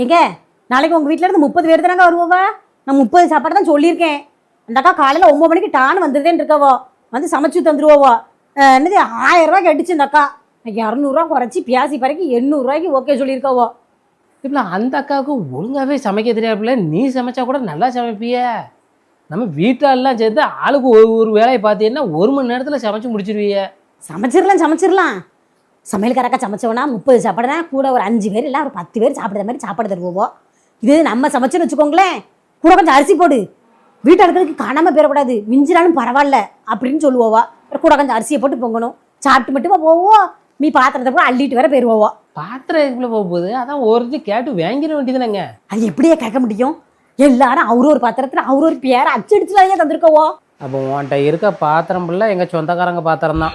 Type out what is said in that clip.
எங்க நாளைக்கு உங்கள் வீட்டில் இருந்து 30 பேர் தானங்க வருவோவா? நான் 30 சாப்பாடு தான் சொல்லியிருக்கேன். அந்த அக்கா காலையில் 9 மணிக்கு டான்னு வந்துருதேன்னு இருக்கவோ, வந்து சமைச்சு தந்துருவோவோ. என்னது 1000 ரூபாய்க்கு அடிச்சு இந்த அக்கா 200 குறைச்சி பியாசி பறக்கி 800 ஓகே சொல்லியிருக்கவோ. இப்போ அந்த அக்காவுக்கு ஒழுங்காகவே சமைக்க தெரியாப்புல, நீ சமைச்சா கூட நல்லா சமைப்பிய. நம்ம வீட்டாலெலாம் சேர்ந்து ஆளுக்கு ஒரு வேலையை பார்த்தீங்கன்னா 1 மணி நேரத்தில் சமைச்சு முடிச்சிருவீங்க. சமைச்சிடலாம். சமையல்காரக்கா சமைச்சவனா 30 சாப்பாடுனா கூட ஒரு 5 பேர் இல்லை ஒரு 10 பேர் சாப்பிட்ற மாதிரி சாப்பாடு தருவோம். இது நம்ம சமைச்சுன்னு வச்சுக்கோங்களேன், கூட கொஞ்சம் அரிசி போடு, வீட்டாளுக்கு காணாமல் போயிடக்கூடாது, மிஞ்சினாலும் பரவாயில்ல அப்படின்னு சொல்லுவோவா. கூட கொஞ்சம் அரிசியை போட்டு பொங்கணும், சாப்பிட்டு மட்டுமா போவோம். நீ பாத்திரத்தை கூட அள்ளிட்டு வர போயிருவோவா. பாத்திரம் எதுக்குள்ள போக போகுது? அதான் ஒரு கேட்டு வாங்கிட வேண்டியதுலங்க. அது எப்படியே கேட்க முடியும்? எல்லாரும் ஒரு பாத்திரத்தில் ஒரு பேரை அச்சடிச்சுலாம் தந்திருக்கவோ. அப்போ உன்கிட்ட இருக்க பாத்திரம் பிள்ளை எங்க சொந்தக்காரங்க பாத்திரம் தான்.